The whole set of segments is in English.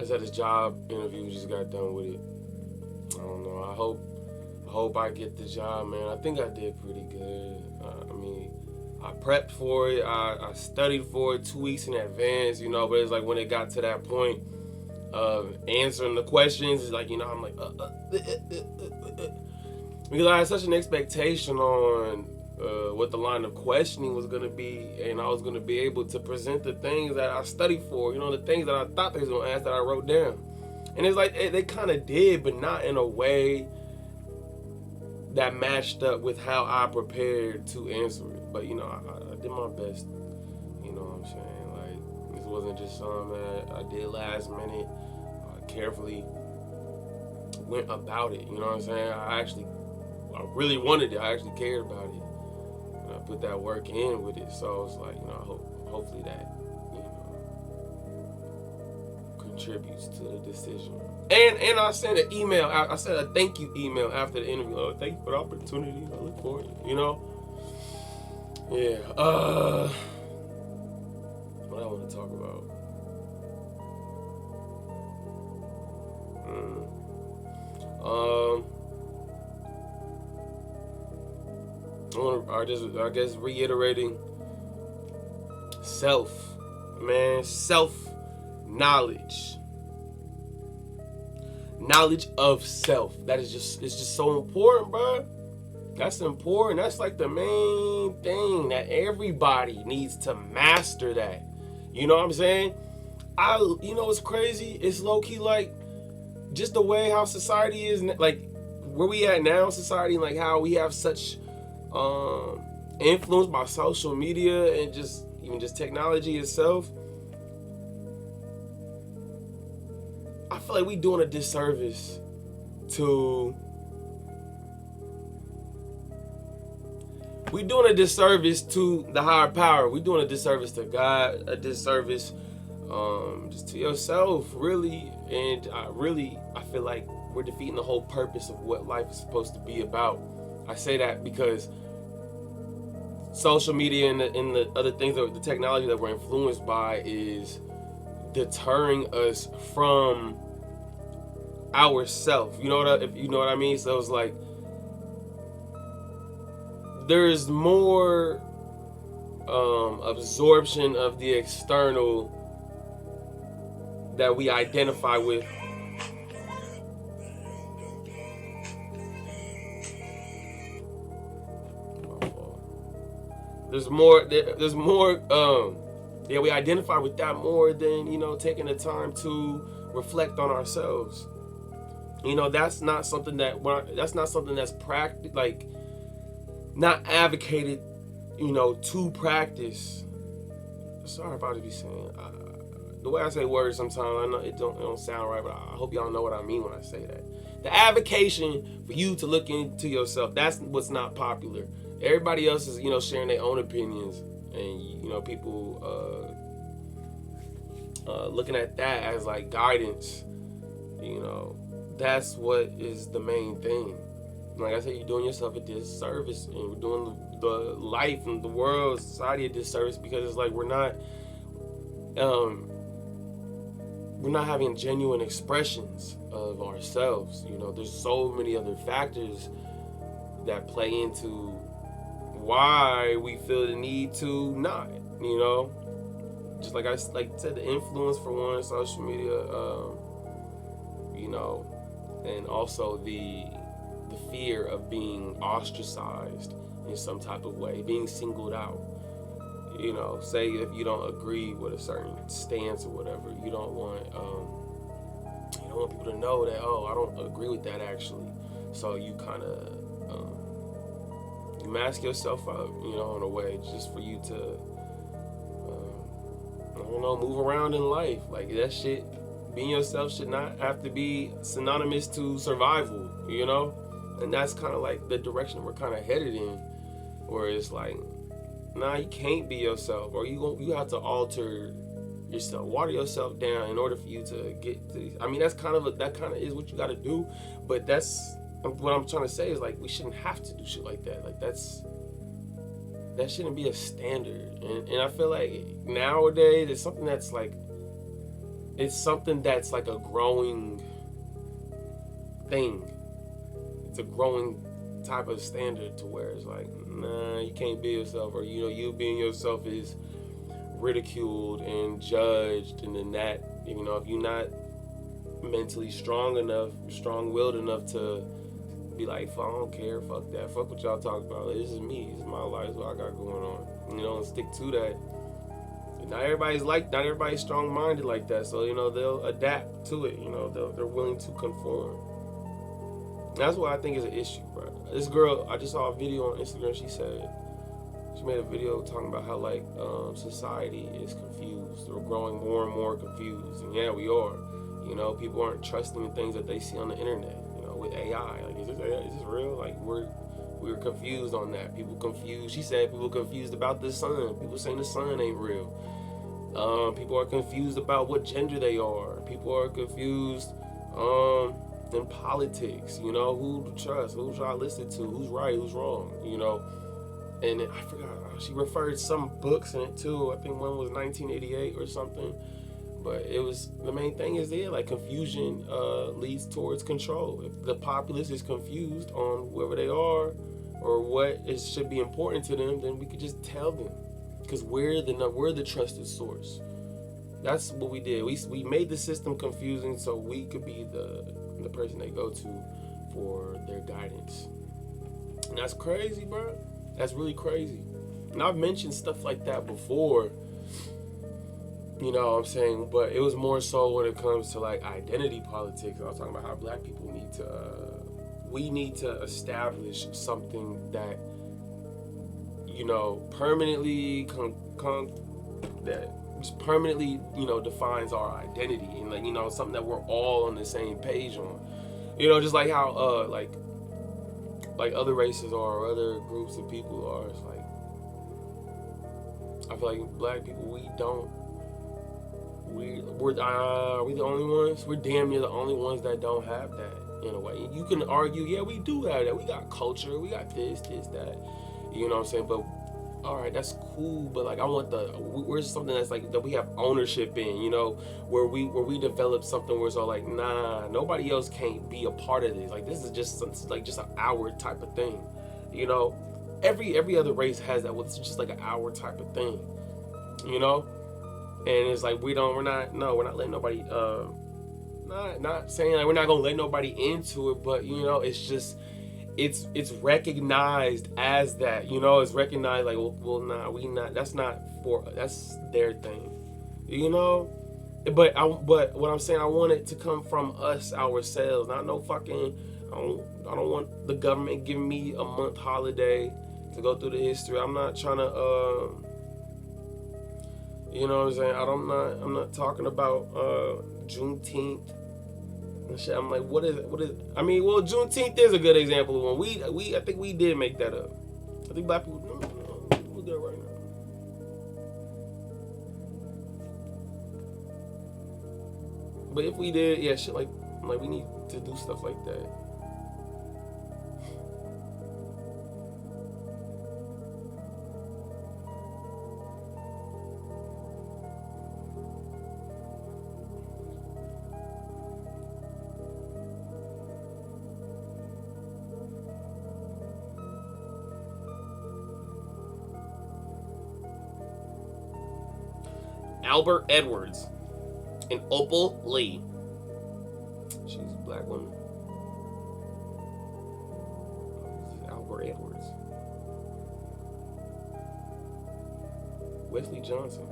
just had this job interview. Just got done with it. I don't know. I hope I get the job, man. I think I did pretty good. I mean, I prepped for it. I studied for it 2 weeks in advance, you know. But it's like when it got to that point of answering the questions, it's like, you know, I'm like, because I had such an expectation on what the line of questioning was going to be, and I was going to be able to present the things that I studied for, you know, the things that I thought they was going to ask that I wrote down. And it's like they kind of did, but not in a way that matched up with how I prepared to answer it. But, you know, I did my best. You know what I'm saying? Like, this wasn't just something that I did last minute. I carefully went about it. You know what I'm saying? I really wanted it. I actually cared about it. And I put that work in with it. So it's like, you know, hopefully that, you know, contributes to the decision. And I sent an email. I sent a thank you email after the interview. Oh, thank you for the opportunity. I look forward to it, you know? Yeah. What I want to talk about? I guess reiterating self-knowledge. Knowledge of self. It's just so important, bro. That's important. That's like the main thing that everybody needs to master that. You know what I'm saying? You know what's crazy? It's low-key like just the way how society is, like where we at now in society, like how we have such influence by social media and even just technology itself. I feel like we doing a disservice to the higher power. We doing a disservice to God, a disservice just to yourself, really. And I feel like we're defeating the whole purpose of what life is supposed to be about. I say that because social media and the other things, the technology that we're influenced by is deterring us from ourselves. You know what I mean? So it's like there's more absorption of the external that we identify with. There's more. We identify with that more than, you know, taking the time to reflect on ourselves. You know, that's not something that's practiced, like not advocated, you know, to practice. Sorry if I just be saying the way I say words sometimes. I know it don't sound right, but I hope y'all know what I mean when I say that. The advocation for you to look into yourself, that's what's not popular. Everybody else is, you know, sharing their own opinions, and, you know, people looking at that as like guidance. You know, that's what is the main thing. Like I said, you're doing yourself a disservice, and we're doing the life and the world, society a disservice, because it's like we're not having genuine expressions of ourselves. You know, there's so many other factors that play into why we feel the need to not, you know, just like I said, the influence for one, social media, you know, and also the fear of being ostracized in some type of way, being singled out. You know, say if you don't agree with a certain stance or whatever, you don't want people to know that, oh, I don't agree with that actually. So you kind of you mask yourself up, you know, in a way, just for you to I don't know, move around in life. Like that shit, being yourself should not have to be synonymous to survival, you know? And that's kind of like the direction we're kind of headed in, where it's like, nah, you can't be yourself, or you have to alter yourself, water yourself down in order for you to get to. I mean, that kind of is what you got to do, but that's what I'm trying to say is like we shouldn't have to do shit like that. Like that shouldn't be a standard, and I feel like nowadays it's something that's like it's something that's like a growing thing. It's a growing type of standard to where it's like, nah, you can't be yourself, or you being yourself is ridiculed and judged, and then that, if you're not mentally strong-willed enough to be like, fuck, I don't care, fuck that, fuck what y'all talk about. This is me, this is my life, what I got going on. And stick to that. And not everybody's strong-minded like that, so they'll adapt to it. They're willing to conform. And that's what I think is an issue, bro. This girl, I just saw a video on Instagram. She made a video talking about how society is confused. We're growing more and more confused, and yeah, we are. People aren't trusting the things that they see on the internet. With AI, like, is this real? Like, we're confused on that. People confused. She said people confused about the sun. People saying the sun ain't real. People are confused about what gender they are. People are confused in politics. Who to trust, who should I listen to, who's right, who's wrong. And I forgot, she referred some books in it too. I think one was 1988 or something. But it was, the main thing is like confusion leads towards control. If the populace is confused on whoever they are or what should be important to them, then we could just tell them, because we're the trusted source. That's what we did. We made the system confusing so we could be the person they go to for their guidance. And that's crazy, bro. That's really crazy. And I've mentioned stuff like that before. You know what I'm saying? But it was more so when it comes to like identity politics. I was talking about how black people we need to establish something that, permanently that just permanently, defines our identity, and something that we're all on the same page on. Just like how like other races are, or other groups of people are. It's like, I feel like black people, we're the only ones. We're damn near the only ones that don't have that, in a way. You can argue, yeah, we do have that. We got culture. We got this, that. You know what I'm saying? But all right, that's cool. But like, I want where's something that's like that we have ownership in. Where we develop something where it's all like, nah, nobody else can't be a part of this. Like, this is just an our type of thing. Every other race has that. Well, it's just like an our type of thing. And it's like we're not letting nobody not saying like we're not gonna let nobody into it, but it's just it's recognized as that. It's recognized like, well nah, we not, that's their thing. But what I'm saying, I want it to come from us ourselves, not no fucking, I don't want the government giving me a month holiday to go through the history. I'm not trying to you know what I'm saying? I'm not talking about Juneteenth and shit. I'm like, what is? I mean, well, Juneteenth is a good example of one. I think we did make that up. I think black people, we're good right now. But if we did, yeah, shit like we need to do stuff like that. Albert Edwards and Opal Lee. She's a black woman. This is Albert Edwards. Wesley Johnson.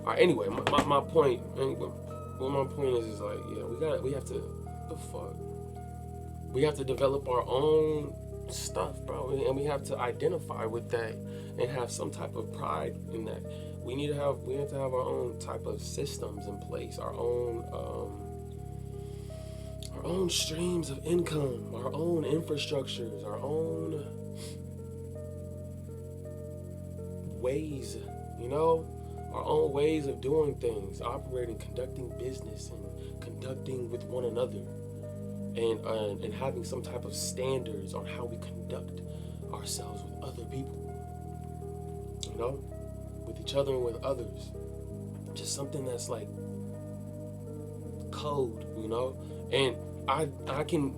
All right. Anyway, my point. Well, my point is like, yeah, we have to. The fuck. We have to develop our own stuff, bro, and we have to identify with that and have some type of pride in that. We have to have our own type of systems in place, our own streams of income, our own infrastructures, our own ways, our own ways of doing things, operating, conducting business, and conducting with one another, and having some type of standards on how we conduct ourselves with other people, with each other and with others. Just something that's like code, you know. And I can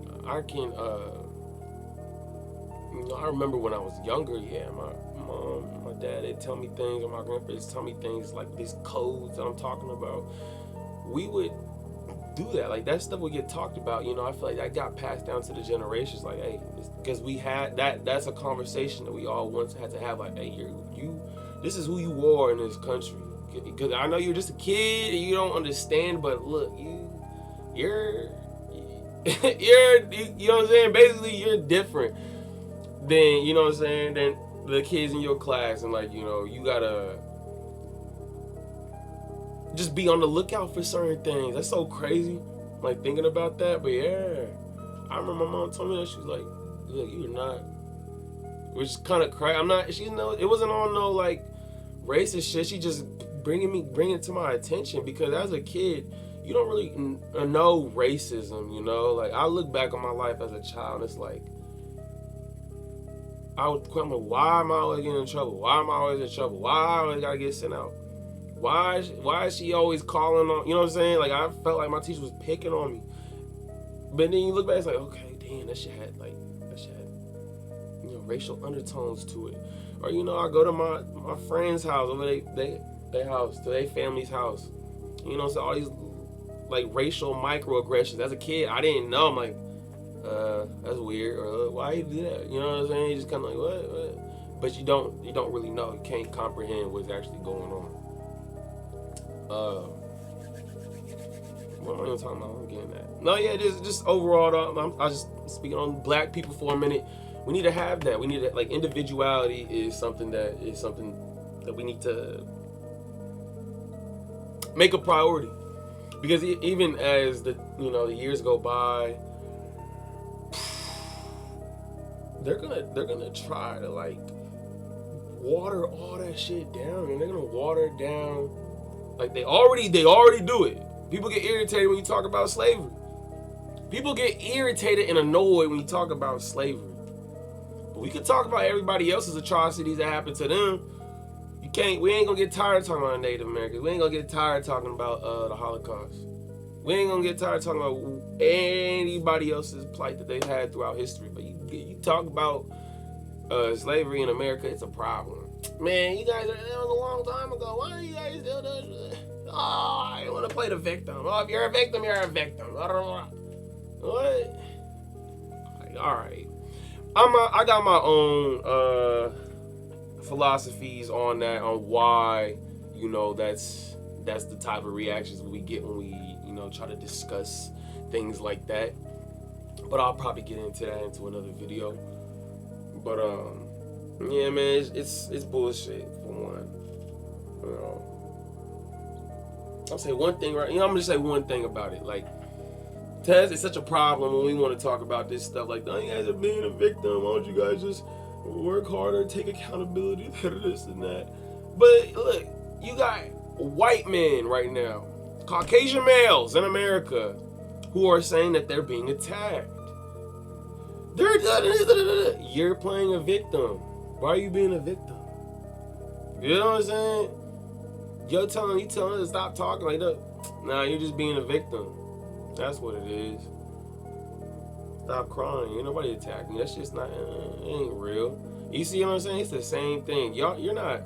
you know, I remember when I was younger, yeah, my mom, my dad, they'd tell me things, or my grandparents tell me things like these codes that I'm talking about. We would do that. Like, that stuff would get talked about, you know. I feel like that got passed down to the generations. Like, hey, because we had that's a conversation that we all once had to have. Like, hey, you this is who you are in this country. Because I know you're just a kid and you don't understand, but look, you're you know what I'm saying? Basically, you're different than, you know what I'm saying, than the kids in your class. And, like, you know, you gotta just be on the lookout for certain things. That's so crazy, like, thinking about that. But yeah, I remember my mom told me that. She was like, look, you're not, which is kind of crazy. I'm not, she, you know, it wasn't on no, like, racist shit. She just bringing it to my attention, because as a kid, you don't really know racism, you know. Like, I look back on my life as a child, and it's like, I would question, why am I always getting in trouble? Why am I always in trouble? Why I always gotta get sent out? Why is she always calling on, you know what I'm saying? Like, I felt like my teacher was picking on me. But then you look back, it's like, okay, damn, that shit had, you know, racial undertones to it. Or, you know, I go to my friend's house, over their house, to their family's house. You know, so all these, like, racial microaggressions. As a kid, I didn't know. I'm like, that's weird. Or, why you do that? You know what I'm saying? You just kind of like, what? But you don't really know. You can't comprehend what's actually going on. What am I even talking about? I'm getting that. No, yeah, just overall, I was just speaking on black people for a minute. We need to have that. We need to, like, individuality is something that we need to make a priority. Because even as the years go by, they're gonna try to, like, water all that shit down, and they're gonna water it down. Like, they already do it. People get irritated when you talk about slavery. People get irritated and annoyed when you talk about slavery. But we could talk about everybody else's atrocities that happened to them. We ain't gonna get tired of talking about Native Americans. We ain't gonna get tired of talking about the Holocaust. We ain't gonna get tired of talking about anybody else's plight that they've had throughout history. But you talk about slavery in America, it's a problem. Man, you guys, that was a long time ago. Why are you guys still doing this? Oh, I want to play the victim. Oh, if you're a victim, you're a victim. I don't know. What? All right. I got my own philosophies on that, on why, you know, that's the type of reactions we get when we, you know, try to discuss things like that. But I'll probably get into that into another video. But yeah, man, it's bullshit for one. You know, I'll say one thing, right? You know, I'm gonna just say one thing about it. Like, Tez, it's such a problem when we want to talk about this stuff. Like, oh, you guys are being a victim. Why don't you guys just work harder, take accountability, this and that? But look, you got white men right now, Caucasian males in America, who are saying that they're being attacked. You're playing a victim. Why are you being a victim? You know what I'm saying? You telling us to stop talking like that. Nah, you're just being a victim. That's what it is. Stop crying. Ain't nobody attacking you. That's just not. It ain't real. You see what I'm saying? It's the same thing. You're not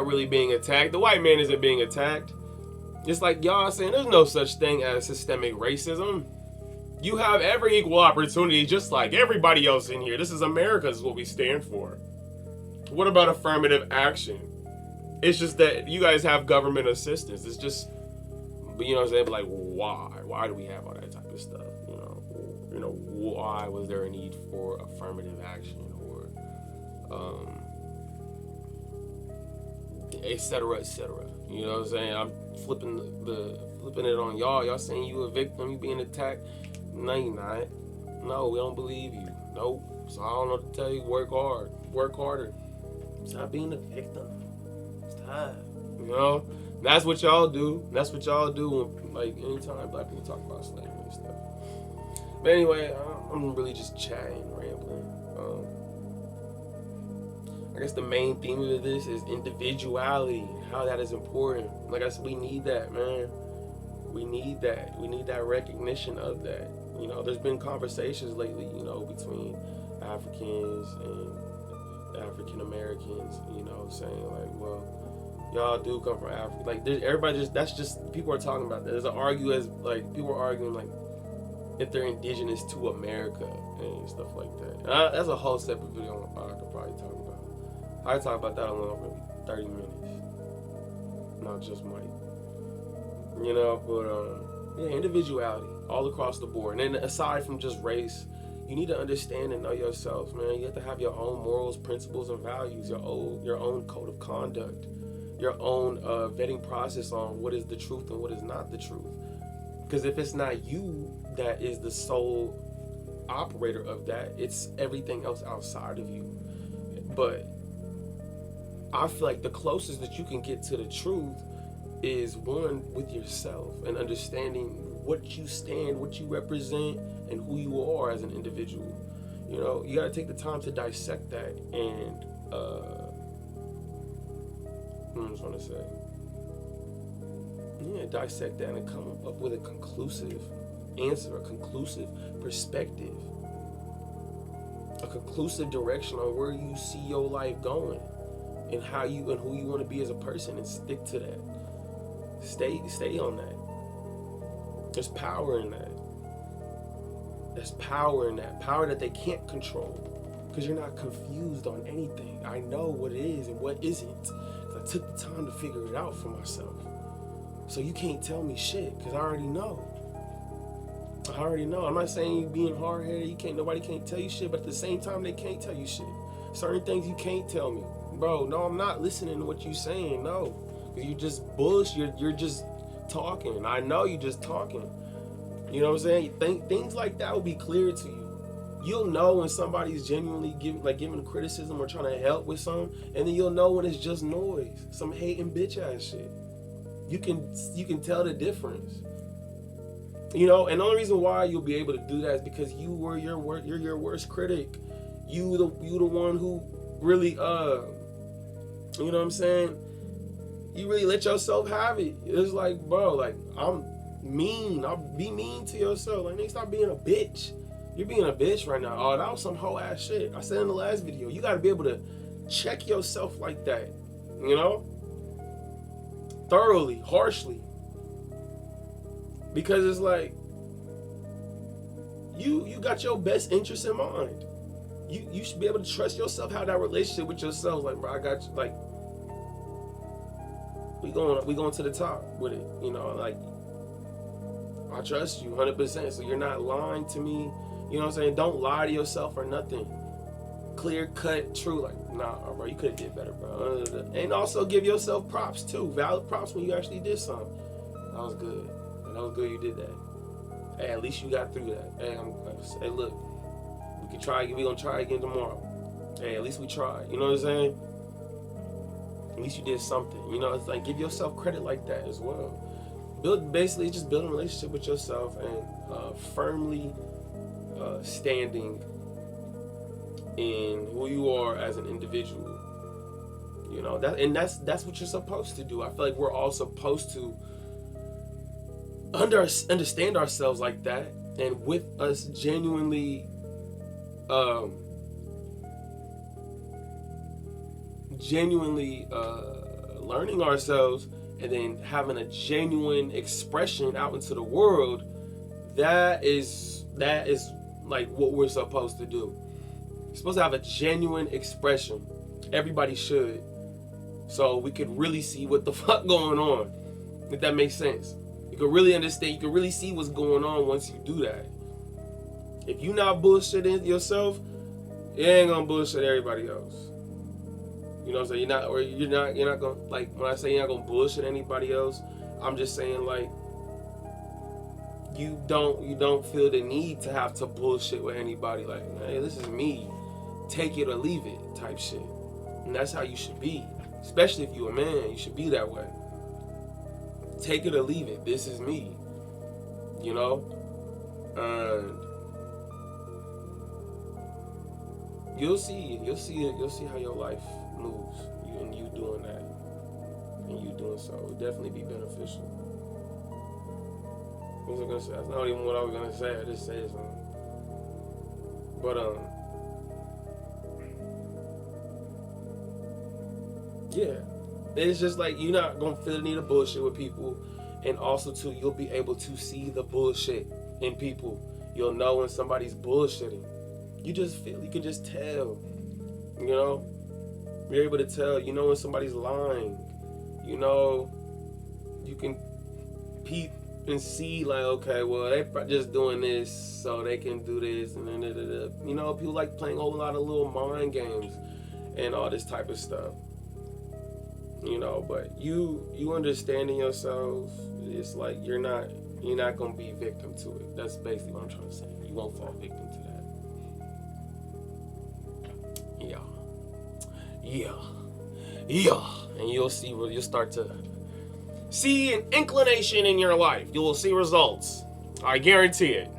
really being attacked. The white man isn't being attacked. Just like y'all saying, there's no such thing as systemic racism. You have every equal opportunity, just like everybody else in here. This is America, is what we stand for. What about affirmative action? It's just that you guys have government assistance. It's just, you know what I'm saying? But like, why? Why do we have all that type of stuff? You know, why was there a need for affirmative action, or, et cetera, et cetera? You know what I'm saying? I'm flipping it on y'all. Y'all saying you a victim, you being attacked. No, you're not. No, we don't believe you. Nope. So I don't know what to tell you. Work hard. Work harder. Stop being a victim. Stop. You know? That's what y'all do. That's what y'all do when, like, anytime black people talk about slavery and stuff. But anyway, I'm really just chatting, rambling. I guess the main theme of this is individuality. How that is important. Like I said, we need that, man. We need that. We need that recognition of that. You know, there's been conversations lately, you know, between Africans and African Americans, you know, saying like, well, y'all do come from Africa. Like, everybody just, that's just, people are talking about that. There's an argue as, like, people are arguing, like, if they're indigenous to America and stuff like that. And that's a whole separate video I could probably talk about. I talk about that alone for maybe 30 minutes. Not just Mike. You know, but, yeah, individuality all across the board. And then aside from just race, you need to understand and know yourself, man. You have to have your own morals, principles, and values, your own code of conduct, your own vetting process on what is the truth and what is not the truth. Because if it's not you that is the sole operator of that, it's everything else outside of you. But I feel like the closest that you can get to the truth is one with yourself and understanding what you stand, what you represent, and who you are as an individual. You know, you gotta take the time to dissect that and what I was trying to say. Yeah, dissect that and come up with a conclusive answer, a conclusive perspective, a conclusive direction on where you see your life going and how you and who you want to be as a person, and stick to that. Stay on that. There's power in that. There's power in that. Power that they can't control. Because you're not confused on anything. I know what is and what isn't. Because I took the time to figure it out for myself. So you can't tell me shit, because I already know. I already know. I'm not saying you being hard-headed, nobody can't tell you shit, but at the same time, they can't tell you shit. Certain things you can't tell me. Bro, no, I'm not listening to what you're saying, no. You just you're just talking. I know you just talking. You know what I'm saying? Things like that will be clear to you. You'll know when somebody's genuinely giving criticism or trying to help with something, and then you'll know when it's just noise, some hating bitch ass shit. You can tell the difference. You know, and the only reason why you'll be able to do that is because you're your worst critic. You the one who really you know what I'm saying? You really let yourself have it. It's like, bro, like, I'm mean. I'll be mean to yourself. Like, nigga, stop being a bitch. You're being a bitch right now. Oh, that was some whole ass shit. I said in the last video, you gotta be able to check yourself like that. You know? Thoroughly, harshly. Because it's like, you got your best interest in mind. You should be able to trust yourself, have that relationship with yourself. Like, bro, I got you. Like, we going to the top with it. You know, like, I trust you 100%. So you're not lying to me. You know what I'm saying? Don't lie to yourself or nothing. Clear cut, true. Like, nah, bro, you could have did better, bro. And also give yourself props too. Valid props when you actually did something. That was good. That was good. You did that. Hey, at least you got through that. Hey, look, we can try again. We gonna try again tomorrow. Hey, at least we tried. You know what I'm saying? At least you did something. You know, it's like, give yourself credit like that as well. Basically just build a relationship with yourself and firmly standing in who you are as an individual. You know, that's what you're supposed to do. I feel like we're all supposed to understand ourselves like that, and with us genuinely learning ourselves and then having a genuine expression out into the world, that is like what we're supposed to do. You're supposed to have a genuine expression. Everybody should. So we could really see what the fuck going on. If that makes sense. You can really understand, you can really see what's going on once you do that. If you're not bullshitting yourself, you ain't gonna bullshit everybody else. You know what I'm saying? You're not gonna, like, when I say you're not gonna bullshit anybody else, I'm just saying, like, you don't feel the need to have to bullshit with anybody. Like, hey, this is me, take it or leave it type shit. And that's how you should be. Especially if you're a man, you should be that way. Take it or leave it. This is me. You know? And you'll see how your life moves. You doing that. And you doing so. It'll definitely be beneficial. What was I gonna say? That's not even what I was gonna say. I just said something. But yeah, it's just like you're not gonna feel the need of bullshit with people, and also too, you'll be able to see the bullshit in people. You'll know when somebody's bullshitting. You can just tell. You know, you're able to tell. You know when somebody's lying. You know, you can peep and see like, okay, well, they just doing this so they can do this, and then you know, people like playing a whole lot of little mind games and all this type of stuff. You know, but you understanding yourself, it's like you're not gonna be victim to it. That's basically what I'm trying to say. You won't fall victim to that. Yeah, and you'll start to see an inclination in your life. You will see results. I guarantee it.